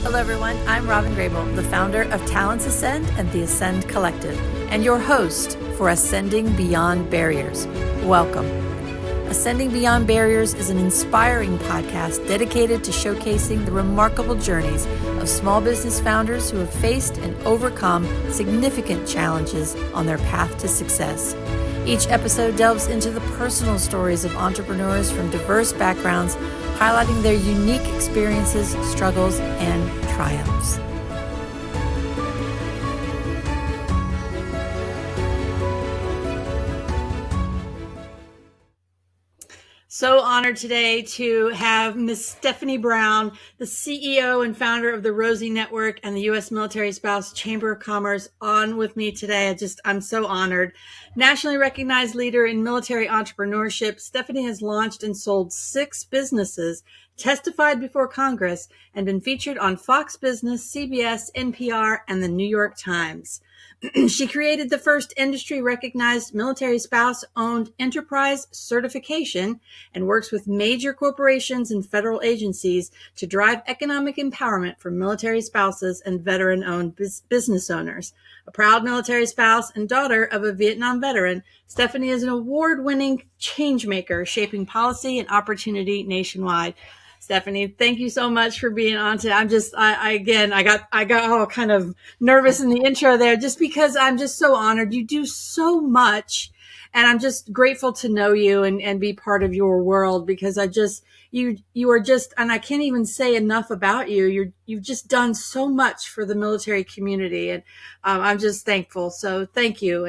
Hello, everyone. I'm Robyn Grable, the founder of Talents Ascend and the Ascend Collective, and your host for Ascending Beyond Barriers. Welcome. Ascending Beyond Barriers is an inspiring podcast dedicated to showcasing the remarkable journeys of small business founders who have faced and overcome significant challenges on their path to success. Each episode delves into the personal stories of entrepreneurs from diverse backgrounds, highlighting their unique experiences, struggles, and triumphs. So honored today to have Miss Stephanie Brown, the CEO and founder of the Rosie Network and the U.S. Military Spouse Chamber of Commerce, on with me today. I'm so honored. Nationally recognized leader in military entrepreneurship, Stephanie has launched and sold 6 businesses, testified before Congress, and been featured on Fox Business, CBS, NPR, and the New York Times. She created the first industry-recognized military spouse-owned enterprise certification and works with major corporations and federal agencies to drive economic empowerment for military spouses and veteran-owned business owners. A proud military spouse and daughter of a Vietnam veteran, Stephanie is an award-winning changemaker, shaping policy and opportunity nationwide. Stephanie, thank you so much for being on today. I got all kind of nervous in the intro there just because I'm just so honored. You do so much, and I'm just grateful to know you and be part of your world, because you are just, and I can't even say enough about you. You've just done so much for the military community, and I'm just thankful. So thank you.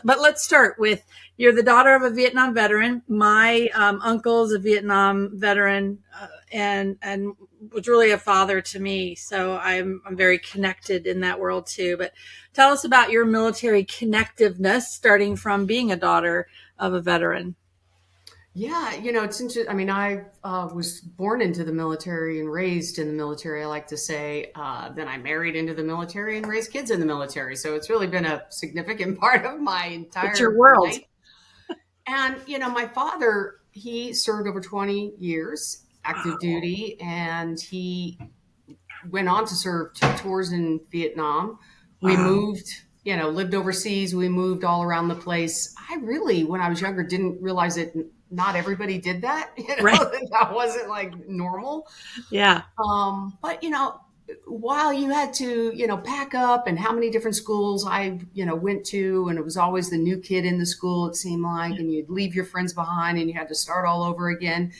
But let's start with, you're the daughter of a Vietnam veteran. My uncle's a Vietnam veteran, and was really a father to me. So I'm very connected in that world too. But tell us about your military connectiveness, starting from being a daughter of a veteran. Yeah, it's interesting. I mean, I was born into the military and raised in the military, I like to say. Then I married into the military and raised kids in the military. So it's really been a significant part of my entire It's your world. life. And, my father, he served over 20 years active duty, and he went on to serve 2 tours in Vietnam. We moved, lived overseas. We moved all around the place. I really, when I was younger, didn't realize that not everybody did that. Right. That wasn't like normal. Yeah. But, while you had to, pack up, and how many different schools I, went to, and it was always the new kid in the school, it seemed like, and you'd leave your friends behind and you had to start all over again.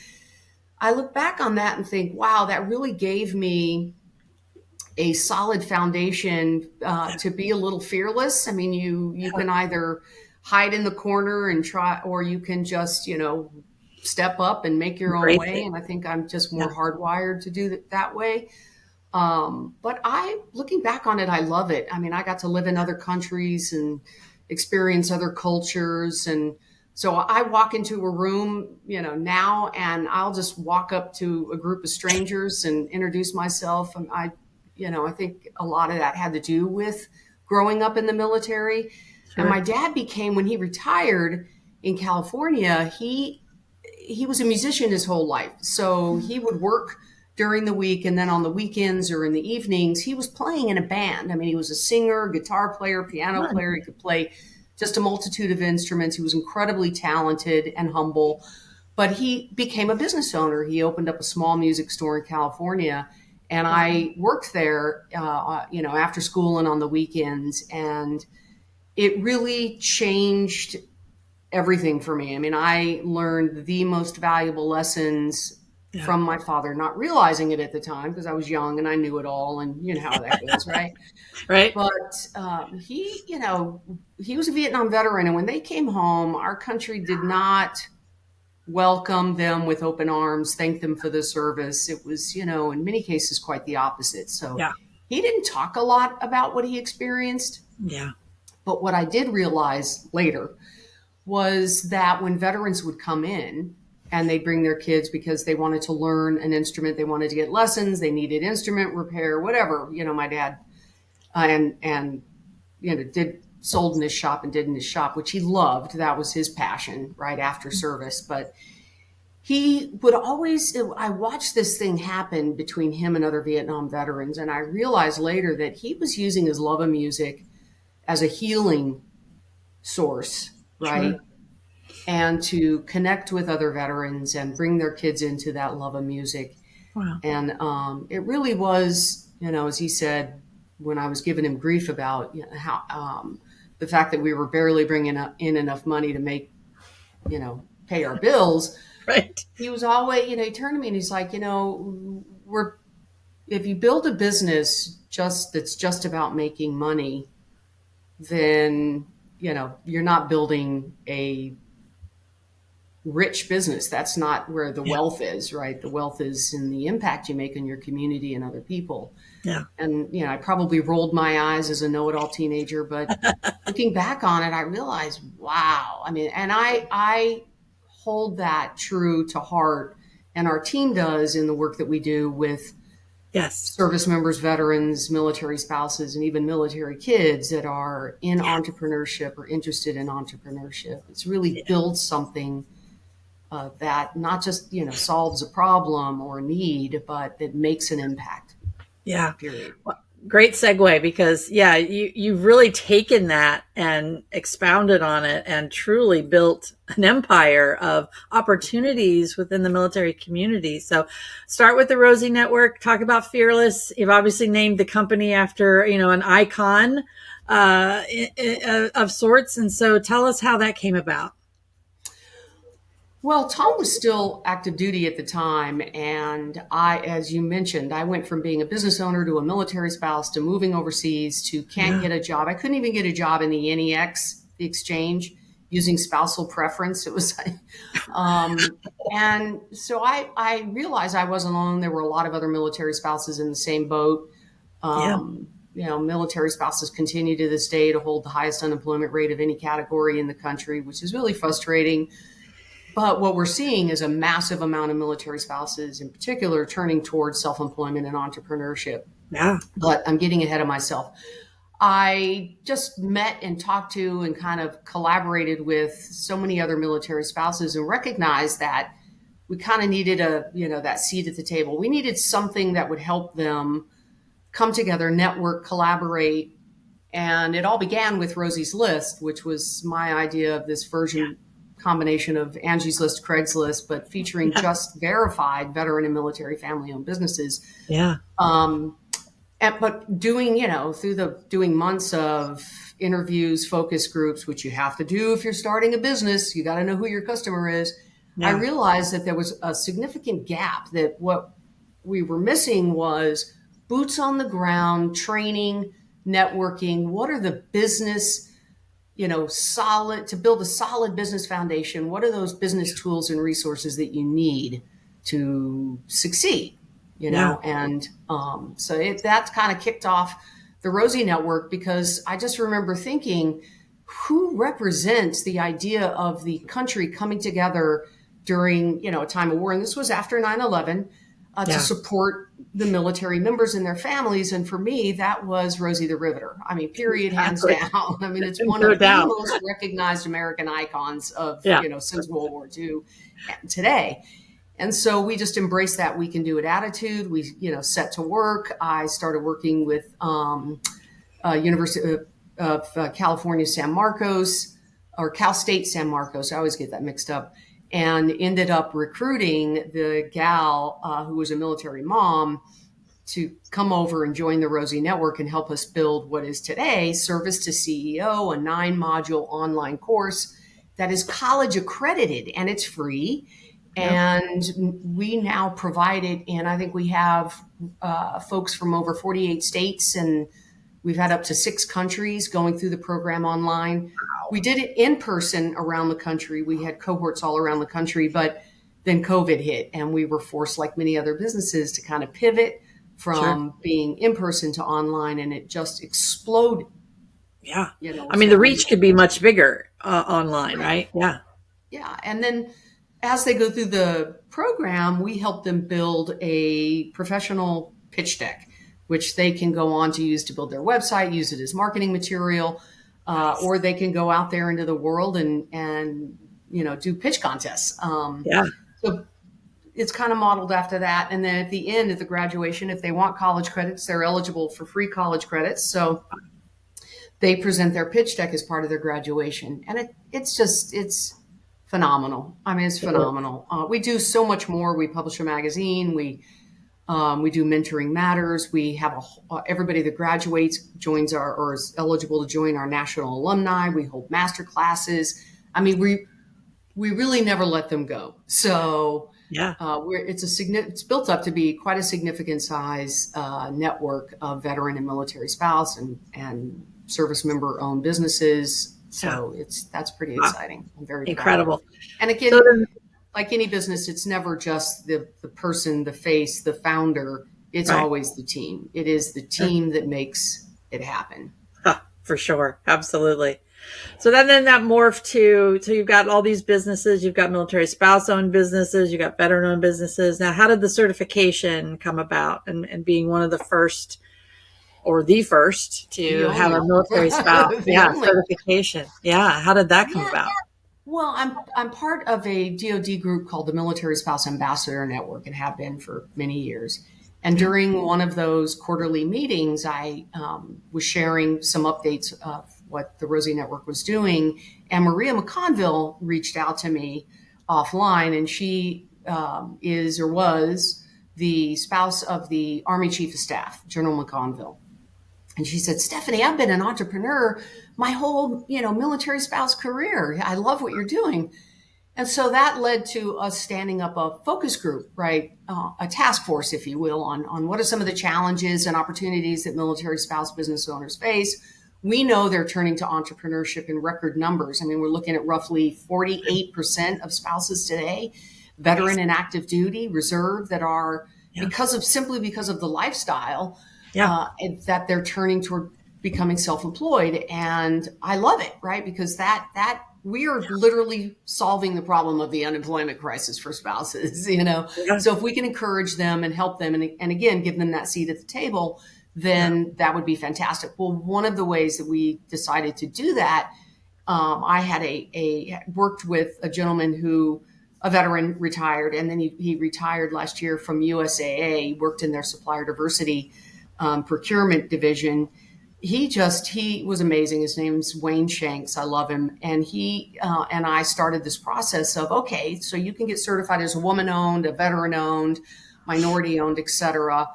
I look back on that and think, wow, that really gave me a solid foundation to be a little fearless. I mean, you can either hide in the corner and try, or you can just, step up and make your own way. And I think I'm just more hardwired to do that way. But looking back on it, I love it. I mean, I got to live in other countries and experience other cultures. And so I walk into a room, now, and I'll just walk up to a group of strangers and introduce myself. And I think a lot of that had to do with growing up in the military. Sure. And my dad became, when he retired in California, he was a musician his whole life. So he would work during the week, and then on the weekends or in the evenings, he was playing in a band. I mean, he was a singer, guitar player, piano player. He could play just a multitude of instruments. He was incredibly talented and humble, but he became a business owner. He opened up a small music store in California, and I worked there, after school and on the weekends. And it really changed everything for me. I mean, I learned the most valuable lessons from my father, not realizing it at the time because I was young and I knew it all, and you know how that goes, right? Right. But he was a Vietnam veteran, and when they came home, our country did not welcome them with open arms, thank them for the service. It was, in many cases, quite the opposite. So he didn't talk a lot about what he experienced. Yeah. But what I did realize later was that when veterans would come in, and they'd bring their kids because they wanted to learn an instrument. They wanted to get lessons. They needed instrument repair, whatever. My dad sold in his shop and did in his shop, which he loved. That was his passion right after service. But he would always, I watched this thing happen between him and other Vietnam veterans. And I realized later that he was using his love of music as a healing source, Sure. right? And to connect with other veterans and bring their kids into that love of music. Wow. And it really was, as he said, when I was giving him grief about how the fact that we were barely bringing in enough money to make, pay our bills. Right. He was always, he turned to me and he's like, if you build a business that's just about making money, then, you're not building a rich business. That's not where the Yeah. wealth is, right? The wealth is in the impact you make on your community and other people. Yeah. And, I probably rolled my eyes as a know-it-all teenager, but looking back on it, I realized, wow. I mean, and I hold that true to heart, and our team does in the work that we do with Yes. service members, veterans, military spouses, and even military kids that are in Yeah. entrepreneurship or interested in entrepreneurship. It's really Yeah. build something that not just solves a problem or a need, but that makes an impact. Yeah. Period. Well, great segue, because you've really taken that and expounded on it and truly built an empire of opportunities within the military community. So start with the Rosie Network, talk about Fearless. You've obviously named the company after, an icon of sorts. And so tell us how that came about. Well, Tom was still active duty at the time. And as you mentioned, I went from being a business owner to a military spouse to moving overseas to can't Yeah. get a job. I couldn't even get a job in the NEX, the exchange, using spousal preference. It was, and so I realized I wasn't alone. There were a lot of other military spouses in the same boat. Yeah. Military spouses continue to this day to hold the highest unemployment rate of any category in the country, which is really frustrating. But what we're seeing is a massive amount of military spouses, in particular, turning towards self-employment and entrepreneurship. Yeah. But I'm getting ahead of myself. I just met and talked to and kind of collaborated with so many other military spouses and recognized that we kind of needed that seat at the table. We needed something that would help them come together, network, collaborate. And it all began with Rosie's List, which was my idea of this version combination of Angie's List, Craigslist, but featuring just verified veteran and military family-owned businesses. Yeah. But doing months of interviews, focus groups, which you have to do if you're starting a business, you got to know who your customer is. Yeah. I realized that there was a significant gap, that what we were missing was boots on the ground, training, networking. What are the business to build a solid business foundation? What are those business tools and resources that you need to succeed? And so that kind of kicked off the Rosie Network, because I just remember thinking, who represents the idea of the country coming together during, a time of war? And this was after 9/11. To support the military members and their families. And for me, that was Rosie the Riveter. I mean, period, hands down. I mean, it's one of the most recognized American icons of, since World War II today. And so we just embraced that we can do it attitude. We, set to work. I started working with University of California, San Marcos, or Cal State San Marcos. I always get that mixed up. And ended up recruiting the gal who was a military mom to come over and join the Rosie Network and help us build what is today Service to CEO, a 9-module online course that is college accredited, and it's free. Yep. And we now provide it, and I think we have folks from over 48 states, and we've had up to 6 countries going through the program online. Wow. We did it in person around the country. We had cohorts all around the country, but then COVID hit, and we were forced, like many other businesses, to kind of pivot from being in person to online, and it just exploded. Yeah. I mean, the reach could be much bigger online, right? Yeah. Yeah. And then as they go through the program, we help them build a professional pitch deck, which they can go on to use to build their website, use it as marketing material, or they can go out there into the world and do pitch contests. So it's kind of modeled after that. And then at the end, at the graduation, if they want college credits, they're eligible for free college credits. So they present their pitch deck as part of their graduation. And it's phenomenal. I mean, it's phenomenal. We do so much more. We publish a magazine. We do mentoring matters. We have everybody that graduates joins or is eligible to join our national alumni. We hold master classes. I mean, we really never let them go. So Yeah. It's built up to be quite a significant size network of veteran and military spouse and service member owned businesses. So that's pretty exciting. I'm very incredible. Proud of it. And again, So then, like any business, it's never just the person, the face, the founder. It's always the team. It is the team that makes it happen. for sure. Absolutely. So then that morphed to, so you've got all these businesses, you've got military spouse owned businesses, you've got veteran owned businesses. Now, how did the certification come about and being one of the first or the first to have a military spouse certification? Yeah. How did that come about? Well, I'm part of a DoD group called the Military Spouse Ambassador Network and have been for many years. And during one of those quarterly meetings, I was sharing some updates of what the Rosie Network was doing. And Maria McConville reached out to me offline, and she is or was the spouse of the Army Chief of Staff, General McConville. And she said, Stephanie, I've been an entrepreneur my whole, military spouse career. I love what you're doing. And so that led to us standing up a focus group, right? A task force, if you will, on what are some of the challenges and opportunities that military spouse business owners face. We know they're turning to entrepreneurship in record numbers. I mean, we're looking at roughly 48% of spouses today, veteran and active duty, reserve, that are simply because of the lifestyle, that they're turning toward becoming self-employed. And I love it, right? Because that we are literally solving the problem of the unemployment crisis for spouses, So if we can encourage them and help them and again, give them that seat at the table, then that would be fantastic. Well, one of the ways that we decided to do that, I had worked with a gentleman a veteran, retired, and then he retired last year from USAA. He worked in their supplier diversity procurement division. He was amazing. His name's Wayne Shanks. I love him. And he and I started this process of, okay, so you can get certified as a woman-owned, a veteran-owned, minority-owned, et cetera.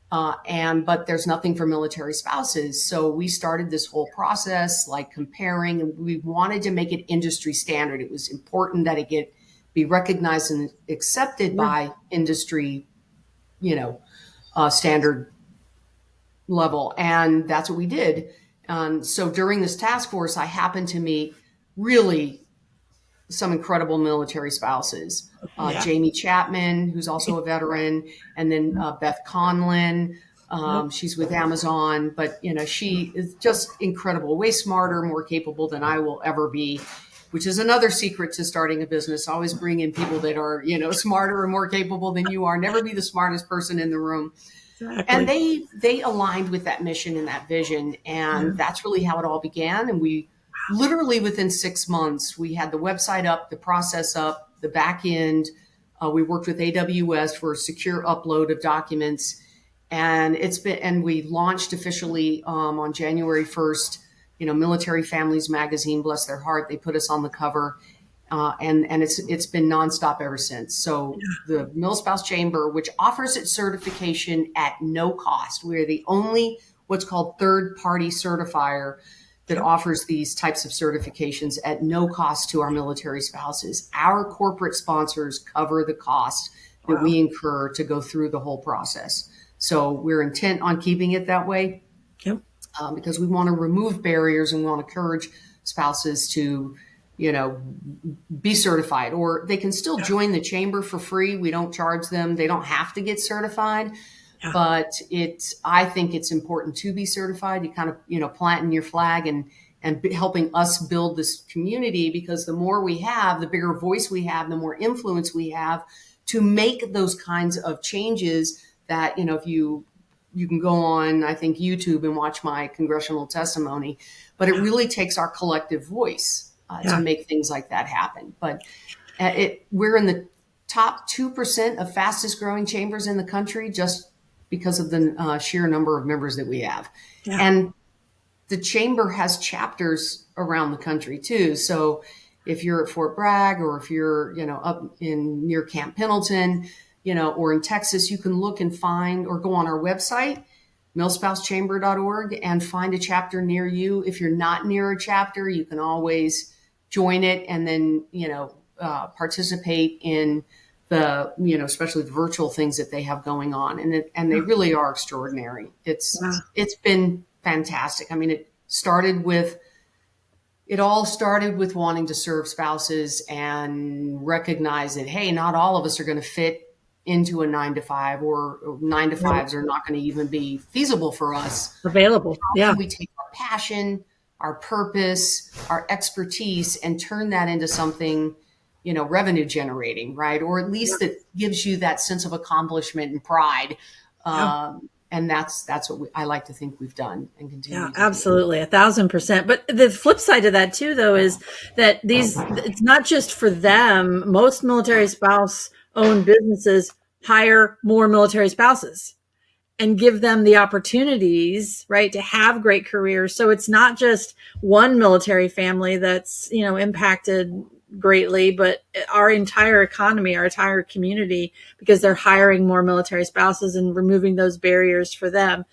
But there's nothing for military spouses. So we started this whole process, like comparing, and we wanted to make it industry standard. It was important that it be recognized and accepted by industry, standard level. And that's what we did. So during this task force, I happened to meet really some incredible military spouses. Jamie Chapman, who's also a veteran, and then Beth Conlin. She's with Amazon, but she is just incredible, way smarter, more capable than I will ever be, which is another secret to starting a business. Always bring in people that are, smarter and more capable than you are. Never be the smartest person in the room. Exactly. And they aligned with that mission and that vision. And that's really how it all began. And we literally within 6 months, we had the website up, the process up, the back end. We worked with AWS for a secure upload of documents. And we launched officially on January 1st, Military Families Magazine, bless their heart. They put us on the cover. And it's been nonstop ever since. So the Mil-Spouse Chamber, which offers its certification at no cost, we're the only what's called third-party certifier that offers these types of certifications at no cost to our military spouses. Our corporate sponsors cover the cost that we incur to go through the whole process. So we're intent on keeping it that way because we want to remove barriers and we want to encourage spouses to be certified, or they can still join the chamber for free. We don't charge them. They don't have to get certified, but I think it's important to be certified. You kind of, planting your flag and helping us build this community, because the more we have, the bigger voice we have, the more influence we have to make those kinds of changes that, if you can go on, I think, YouTube and watch my congressional testimony, but it really takes our collective voice to make things like that happen. But we're in the top 2% of fastest growing chambers in the country just because of the sheer number of members that we have. Yeah. And the chamber has chapters around the country too. So if you're at Fort Bragg, or if you're, up in near Camp Pendleton, or in Texas, you can look and find, or go on our website, millspousechamber.org, and find a chapter near you. If you're not near a chapter, you can always join it and then, participate in the, especially the virtual things that they have going on. And they really are extraordinary. It's been fantastic. I mean, it all started with wanting to serve spouses and recognize that, hey, not all of us are going to fit into a 9 to 5, or 9 to 5s are not going to even be feasible for us. Available. How can we take our passion, our purpose, our expertise, and turn that into something, revenue generating, right? Or at least that gives you that sense of accomplishment and pride. And that's what I like to think we've done and continue. Yeah, absolutely. 1,000%. But the flip side to that too, though, is that it's not just for them. Most military spouse owned businesses hire more military spouses and give them the opportunities, right, to have great careers. So it's not just one military family that's, impacted greatly, but our entire economy, our entire community, because they're hiring more military spouses and removing those barriers for them.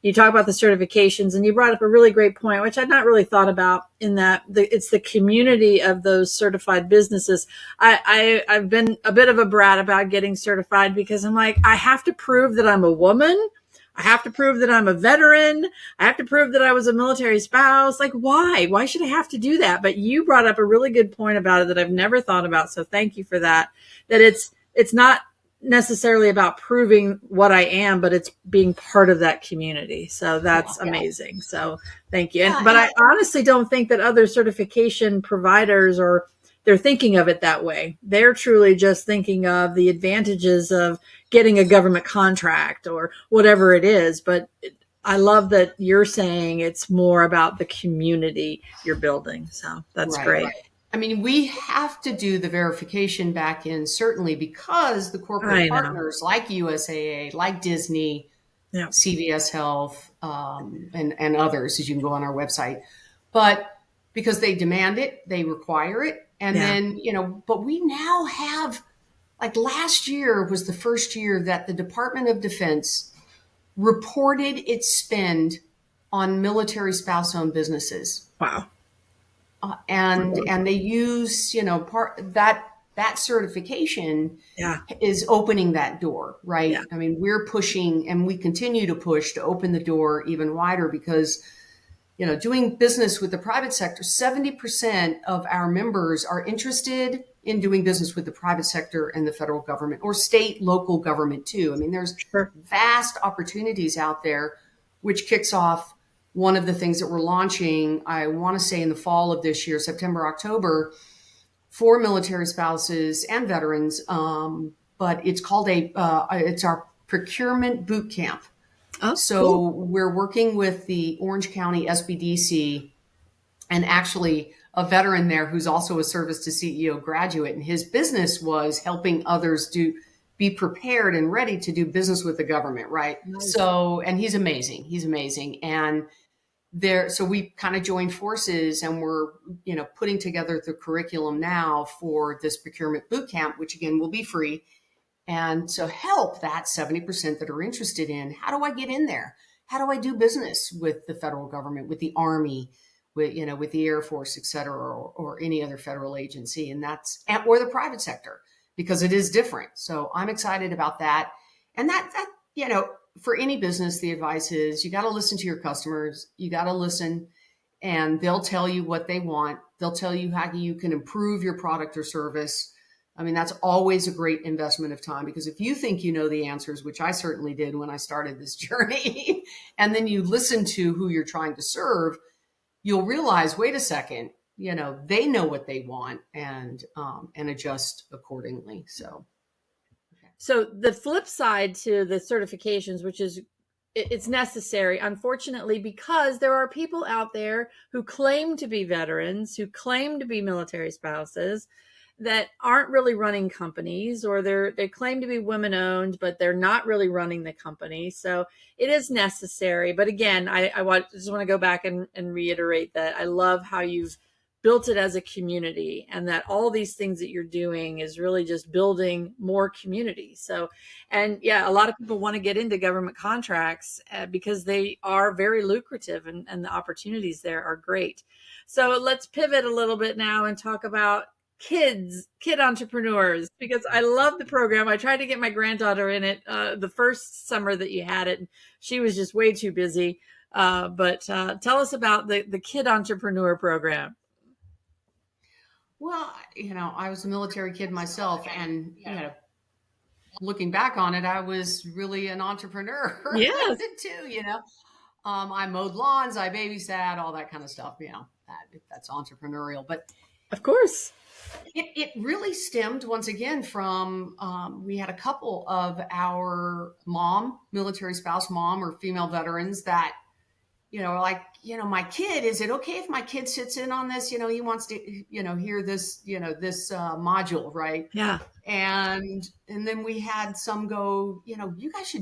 You talk about the certifications, and you brought up a really great point, which I'd not really thought about, in that it's the community of those certified businesses. I've been a bit of a brat about getting certified, because I'm like, I have to prove that I'm a woman. I have to prove that I'm a veteran. I have to prove that I was a military spouse. Like, why? Why should I have to do that? But you brought up a really good point about it that I've never thought about. So thank you for that. That it's not necessarily about proving what I am, but it's being part of that community. So that's amazing. So thank you. But I honestly don't think that other certification providers they're thinking of it that way. They're truly just thinking of the advantages of getting a government contract or whatever it is. But I love that you're saying it's more about the community you're building. So that's great. Right. I mean, we have to do the verification back end, certainly, because the corporate partners like USAA, like Disney, CVS Health, and others, as you can go on our website. But because they demand it, they require it. And then, but we now have, like, last year was the first year that the Department of Defense reported its spend on military spouse-owned businesses. Wow. And they use, that certification is opening that door, right? Yeah. I mean, we're pushing, and we continue to push to open the door even wider, because, doing business with the private sector, 70% of our members are interested in doing business with the private sector and the federal government, or state, local government too. I mean, there's vast opportunities out there, which kicks off one of the things that we're launching, I want to say in the fall of this year, September, October, for military spouses and veterans. But it's called it's our procurement boot camp. Oh, so cool. We're working with the Orange County SBDC, and actually a veteran there who's also a service to CEO graduate. And his business was helping others be prepared and ready to do business with the government. Right. Nice. So, and he's amazing. And so we kind of joined forces, and we're, putting together the curriculum now for this procurement boot camp, which again will be free. And to help that 70% that are interested in, how do I get in there? How do I do business with the federal government, with the Army, with the Air Force, et cetera, or any other federal agency, or the private sector, because it is different. So I'm excited about that. And that for any business, the advice is you got to listen to your customers. You got to listen, and they'll tell you what they want. They'll tell you how you can improve your product or service. I mean, that's always a great investment of time, because if you think you know the answers, which I certainly did when I started this journey, and then you listen to who you're trying to serve, you'll realize, wait a second, they know what they want, and adjust accordingly. So the flip side to the certifications, which is it's necessary, unfortunately, because there are people out there who claim to be veterans, who claim to be military spouses, that aren't really running companies, or they claim to be women owned, but they're not really running the company. So it is necessary. But again, just want to go back and reiterate that I love how you've built it as a community, and that all these things that you're doing is really just building more community. So, and yeah, a lot of people want to get into government contracts because they are very lucrative, and the opportunities there are great. So let's pivot a little bit now and talk about kid entrepreneurs, because I love the program. I tried to get my granddaughter in it the first summer that you had it, and she was just way too busy. But tell us about the kid entrepreneur program. Well, I was a military kid myself, and looking back on it, I was really an entrepreneur Yes, too. I mowed lawns, I babysat, all that kind of stuff. That's entrepreneurial. But of course. it really stemmed once again from we had a couple of our military spouse mom or female veterans that like, my kid, is it okay if my kid sits in on this? He wants to, hear this, this module, right? Yeah. And then we had some go, you guys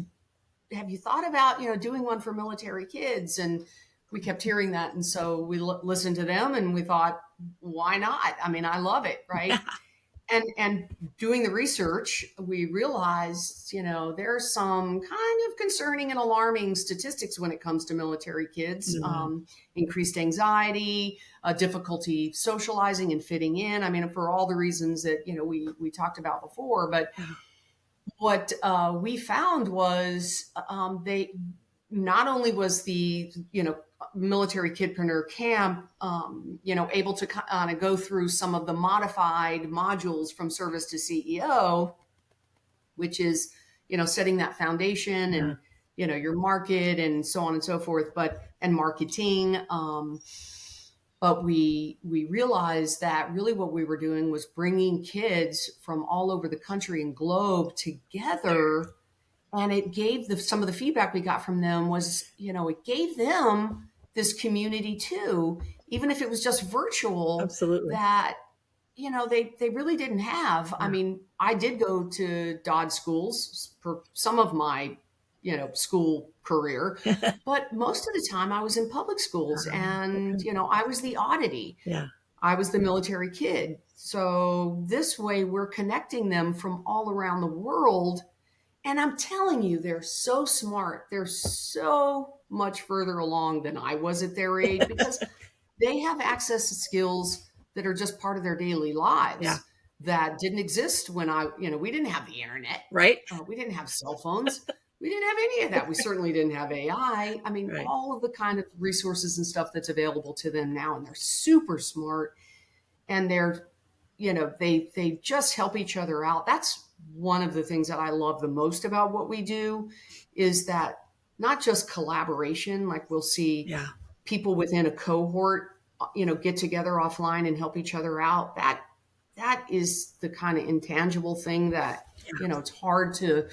have you thought about, doing one for military kids? And we kept hearing that. And so we listened to them and we thought, why not? I mean, I love it. Right. Yeah. And doing the research, we realized, there are some kind of concerning and alarming statistics when it comes to military kids. Mm-hmm. Increased anxiety, difficulty socializing and fitting in. I mean, for all the reasons that, we talked about before. But what we found was they not only was the, military kidpreneur camp, able to kind of go through some of the modified modules from service to CEO, which is, setting that foundation and, your market and so on and so forth, and marketing. But we realized that really what we were doing was bringing kids from all over the country and globe together. And it gave some of the feedback we got from them was, it gave them this community too, even if it was just virtual. Absolutely. That, they really didn't have. I mean, I did go to Dodd schools for some of my, school career, but most of the time I was in public schools, and, I was the oddity. Yeah. I was the military kid. So this way we're connecting them from all around the world. And I'm telling you, they're so smart. They're so much further along than I was at their age, because they have access to skills that are just part of their daily lives that didn't exist when we didn't have the internet. Right. We didn't have cell phones. We didn't have any of that. We certainly didn't have AI. I mean, all of the kind of resources and stuff that's available to them now, and they're super smart, and they're, they just help each other out. That's one of the things that I love the most about what we do, is that not just collaboration, like we'll see people within a cohort, get together offline and help each other out. That is the kind of intangible thing that, it's hard to,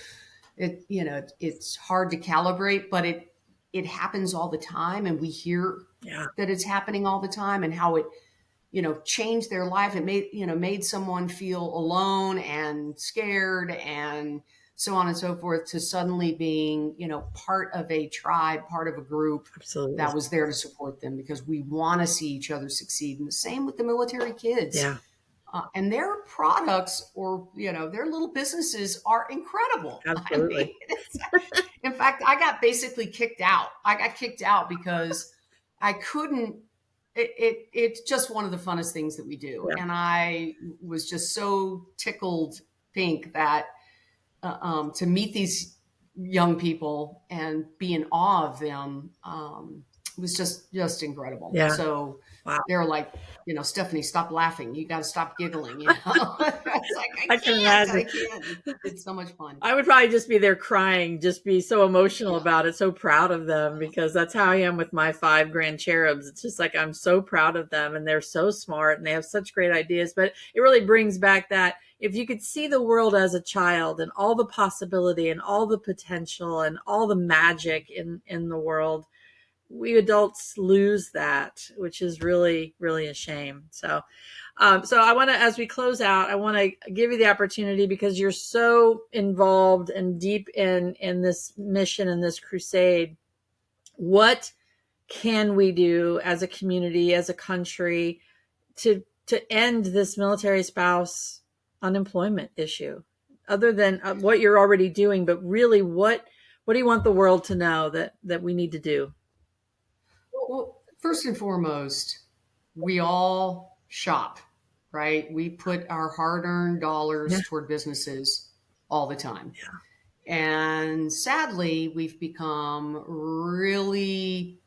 it's hard to calibrate, but it happens all the time. And we hear that it's happening all the time, and how it, changed their life. It made someone feel alone and scared and so on and so forth, to suddenly being, part of a tribe, part of a group. Absolutely. That was there to support them, because we want to see each other succeed. And the same with the military kids. Yeah. And their products, or, their little businesses are incredible. Absolutely. I mean, in fact, I got basically kicked out. I got kicked out because I couldn't. It's just one of the funnest things that we do. And I was just so tickled pink that to meet these young people and be in awe of them was just incredible. Yeah. So they're like, Stephanie, stop laughing. You got to stop giggling. It's like, I can imagine. It's so much fun. I would probably just be there crying, just be so emotional about it, so proud of them, because that's how I am with my 5 grand cherubs. It's just like, I'm so proud of them, and they're so smart, and they have such great ideas. But it really brings back that, if you could see the world as a child, and all the possibility and all the potential and all the magic in the world, we adults lose that, which is really, really a shame. So, so I want to, as we close out, I want to give you the opportunity, because you're so involved and deep in this mission and this crusade. What can we do as a community, as a country, to end this military spouse unemployment issue, other than what you're already doing? But really, what do you want the world to know that we need to do? Well, first and foremost, we all shop, right? We put our hard-earned Yeah. dollars toward businesses all the time. And sadly, we've become really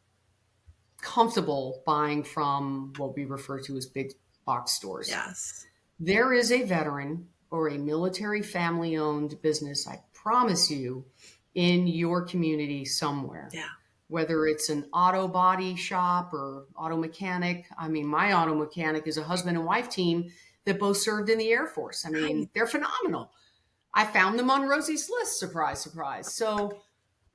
comfortable buying from what we refer to as big box stores. Yes. There is a veteran or a military family owned business, I promise you, in your community somewhere. Yeah. Whether it's an auto body shop or auto mechanic. I mean, my auto mechanic is a husband and wife team that both served in the Air Force. I mean, they're phenomenal. I found them on Rosie's list. Surprise, surprise. So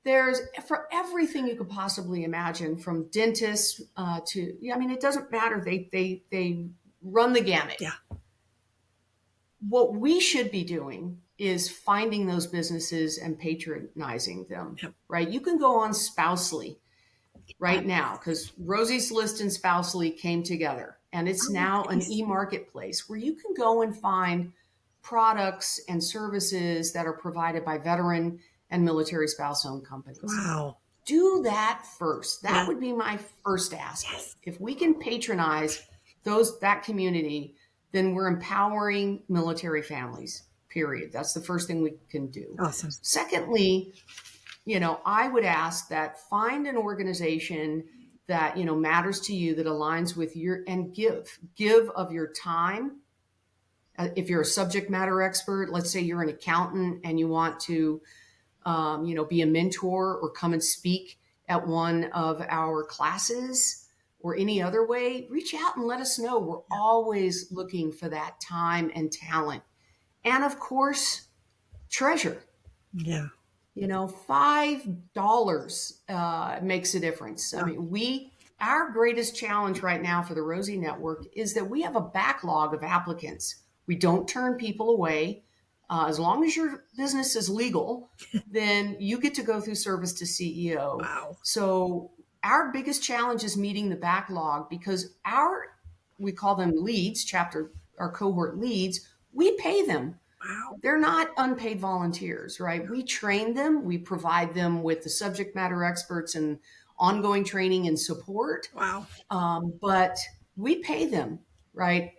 there's for everything you could possibly imagine, from dentists to, I mean, it doesn't matter. They run the gamut. Yeah. What we should be doing is finding those businesses and patronizing them, right? You can go on Spousely right now, because Rosie's List and Spousely came together, and it's now an e-marketplace where you can go and find products and services that are provided by veteran and military spouse-owned companies. Wow. Do that first. That would be my first ask. Yes. If we can patronize that community, then we're empowering military families, period. That's the first thing we can do. Awesome. Secondly, I would ask that find an organization that, matters to you, that aligns with and give of your time. If you're a subject matter expert, let's say you're an accountant and you want to, be a mentor or come and speak at one of our classes, or any other way, reach out and let us know. We're always looking for that time and talent. And of course, treasure. Yeah. $5 makes a difference. I mean, our greatest challenge right now for the Rosie Network is that we have a backlog of applicants. We don't turn people away. As long as your business is legal, then you get to go through service to CEO. Wow. So our biggest challenge is meeting the backlog, because we call them leads, our cohort leads, we pay them. Wow. They're not unpaid volunteers, right? We train them. We provide them with the subject matter experts and ongoing training and support. Wow. But we pay them, right?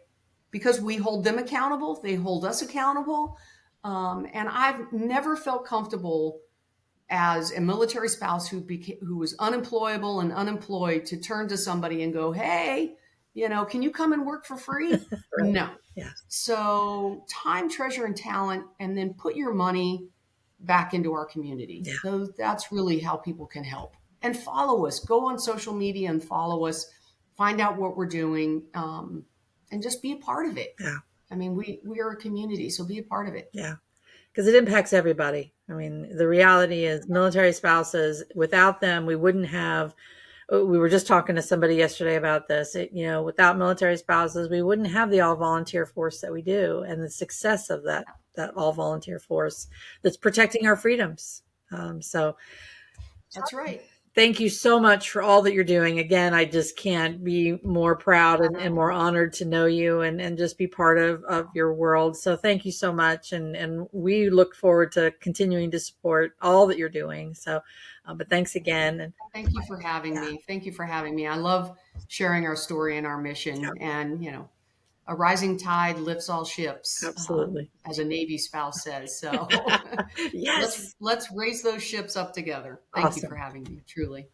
Because we hold them accountable. They hold us accountable. And I've never felt comfortable as a military spouse who was unemployable and unemployed to turn to somebody and go, hey, can you come and work for free? Right. No. Yeah. So time, treasure, and talent, and then put your money back into our community. Yeah. So that's really how people can help. And follow us. Go on social media and follow us. Find out what we're doing, and just be a part of it. Yeah. I mean, we are a community, so be a part of it. Yeah. Because it impacts everybody. I mean, the reality is military spouses, without them, we wouldn't have, we were just talking to somebody yesterday about this, without military spouses, we wouldn't have the all volunteer force that we do, and the success of that all volunteer force that's protecting our freedoms. So that's right. Thank you so much for all that you're doing. Again, I just can't be more proud and more honored to know you and just be part of your world. So thank you so much. And we look forward to continuing to support all that you're doing. So, but thanks again. And thank you for having me. Thank you for having me. I love sharing our story and our mission. And, a rising tide lifts all ships. Absolutely. As a Navy spouse says. So yes, let's raise those ships up together. Thank you for having me, truly.